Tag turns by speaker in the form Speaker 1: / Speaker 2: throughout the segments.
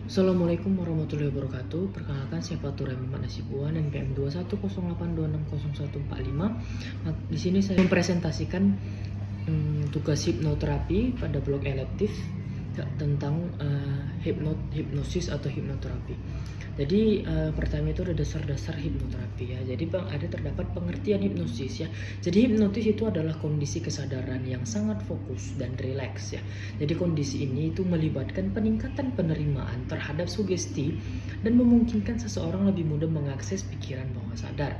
Speaker 1: Assalamualaikum warahmatullahi wabarakatuh. Perkenalkan, saya Fatur Muhammad Nasibuan, NPM 210826145. Di sini saya mempresentasikan tugas hipnoterapi pada blok elektif tentang hipnosis atau hipnoterapi. Jadi pertama itu ada dasar-dasar hipnoterapi ya. Jadi terdapat pengertian hipnosis ya. Jadi hipnotis itu adalah kondisi kesadaran yang sangat fokus dan rileks ya. Jadi kondisi ini itu melibatkan peningkatan penerimaan terhadap sugesti dan memungkinkan seseorang lebih mudah mengakses pikiran bawah sadar.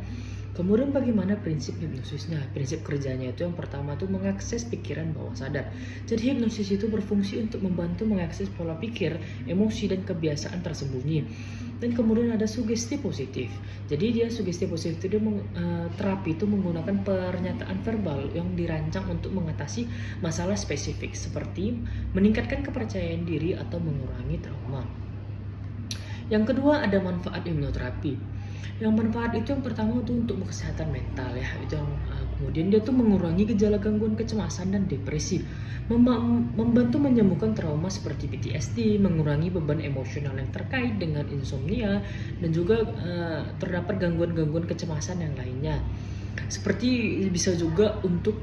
Speaker 1: Kemudian bagaimana prinsip hipnosisnya? Prinsip kerjanya itu yang pertama itu mengakses pikiran bawah sadar. Jadi hipnosis itu berfungsi untuk membantu mengakses pola pikir, emosi, dan kebiasaan tersembunyi. Dan kemudian ada sugesti positif. Jadi sugesti positif itu terapi itu menggunakan pernyataan verbal yang dirancang untuk mengatasi masalah spesifik seperti meningkatkan kepercayaan diri atau mengurangi trauma. Yang kedua ada manfaat hipnoterapi. Yang manfaat itu yang pertama itu untuk kesehatan mental ya, itu yang kemudian dia tuh mengurangi gejala gangguan kecemasan dan depresi, membantu menyembuhkan trauma seperti PTSD, mengurangi beban emosional yang terkait dengan insomnia, dan juga terdapat gangguan-gangguan kecemasan yang lainnya. Seperti bisa juga untuk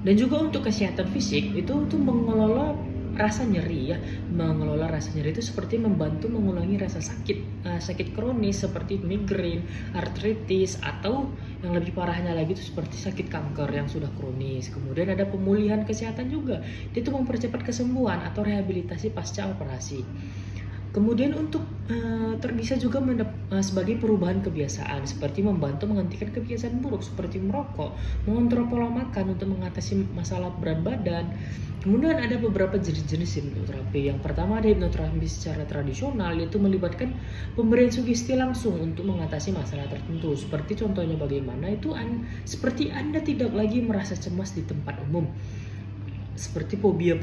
Speaker 1: dan juga untuk kesehatan fisik itu tuh mengelola rasa nyeri ya. Mengelola rasa nyeri itu seperti membantu mengulangi rasa sakit kronis seperti migrain, artritis, atau yang lebih parahnya lagi itu seperti sakit kanker yang sudah kronis. Kemudian ada pemulihan kesehatan juga, dia tuh mempercepat kesembuhan atau rehabilitasi pasca operasi. Kemudian untuk bisa juga sebagai perubahan kebiasaan seperti membantu menghentikan kebiasaan buruk seperti merokok, mengontrol pola makan untuk mengatasi masalah berat badan. Kemudian ada beberapa jenis hipnoterapi. Yang pertama ada hipnoterapi secara tradisional, yaitu melibatkan pemberian sugesti langsung untuk mengatasi masalah tertentu. Seperti contohnya bagaimana itu seperti Anda tidak lagi merasa cemas di tempat umum. Seperti fobia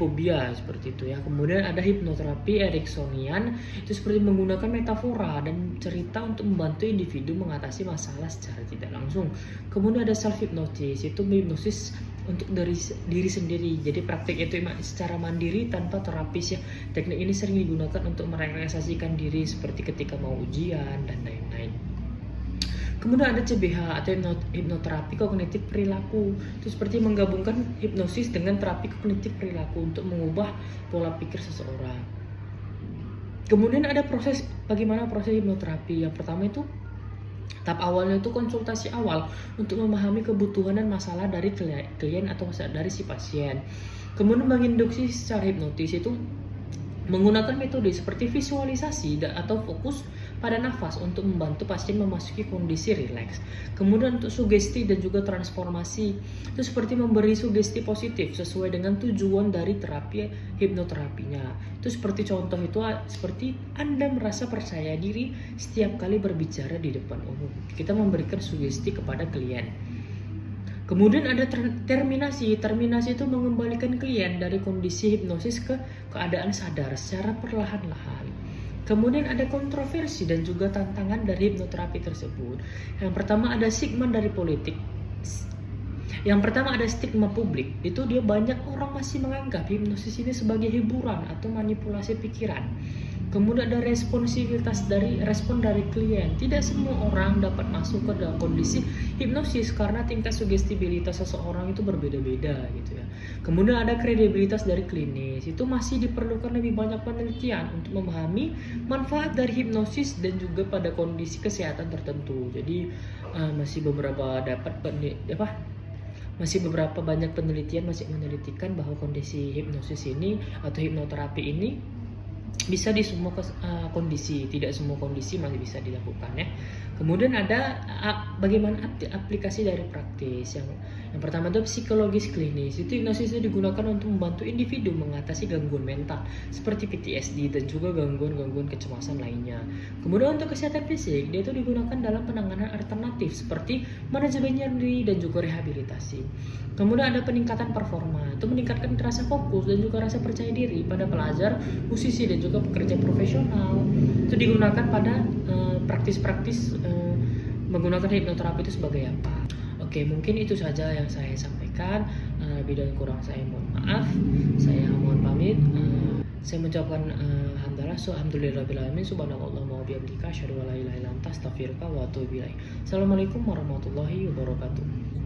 Speaker 1: seperti itu ya. Kemudian ada hipnoterapi Ericksonian, itu seperti menggunakan metafora dan cerita untuk membantu individu mengatasi masalah secara tidak langsung. Kemudian ada self hypnosis, itu hipnosis untuk diri sendiri. Jadi praktik itu secara mandiri tanpa terapis ya. Teknik ini sering digunakan untuk merelaksasikan diri seperti ketika mau ujian dan lain-lain. Kemudian ada CBH atau hipnoterapi kognitif perilaku. Itu seperti menggabungkan hipnosis dengan terapi kognitif perilaku untuk mengubah pola pikir seseorang. Kemudian ada bagaimana proses hipnoterapi. Yang pertama itu tahap awalnya itu konsultasi awal untuk memahami kebutuhan dan masalah dari klien atau dari si pasien. Kemudian menginduksi secara hipnotis itu menggunakan metode seperti visualisasi atau fokus pada nafas untuk membantu pasien memasuki kondisi rileks. Kemudian untuk sugesti dan juga transformasi itu seperti memberi sugesti positif sesuai dengan tujuan dari terapi hipnoterapinya. Itu seperti contoh itu seperti Anda merasa percaya diri setiap kali berbicara di depan umum. Kita memberikan sugesti kepada klien. Kemudian ada terminasi. Terminasi itu mengembalikan klien dari kondisi hipnosis ke keadaan sadar secara perlahan-lahan. Kemudian ada kontroversi dan juga tantangan dari hipnoterapi tersebut. Yang pertama ada stigma dari politik. Yang pertama ada stigma publik. Itu dia banyak orang masih menganggap hipnosis ini sebagai hiburan atau manipulasi pikiran. Kemudian ada respon dari klien. Tidak semua orang dapat masuk ke dalam kondisi hipnosis karena tingkat sugestibilitas seseorang itu berbeda-beda gitu ya. Kemudian ada kredibilitas dari klinis. Itu masih diperlukan lebih banyak penelitian untuk memahami manfaat dari hipnosis dan juga pada kondisi kesehatan tertentu. Jadi masih beberapa banyak penelitian masih menelitikan bahwa kondisi hipnosis ini atau hipnoterapi ini bisa di semua kondisi, tidak semua kondisi masih bisa dilakukan ya. Kemudian ada bagaimana aplikasi dari praktis. Yang pertama itu psikologis klinis. Itu hipnosis itu digunakan untuk membantu individu mengatasi gangguan mental seperti PTSD dan juga gangguan kecemasan lainnya. Kemudian untuk kesehatan fisik, dia itu digunakan dalam penanganan alternatif seperti manajemen nyeri dan juga rehabilitasi. Kemudian ada peningkatan performa, itu meningkatkan rasa fokus dan juga rasa percaya diri pada pelajar, musisi dan juga pekerja profesional. Itu digunakan pada praktis-praktis menggunakan hipnoterapi itu sebagai apa. Oke, mungkin itu saja yang saya sampaikan. Lebih dan kurang saya mohon maaf. Saya mohon pamit. Saya mengucapkan alhamdulillahirabbil alamin, subhanakallahumma wa bihamdika asyhadu an la ilaha illa anta astaghfiruka wa atubu ilaik. Assalamualaikum warahmatullahi wabarakatuh.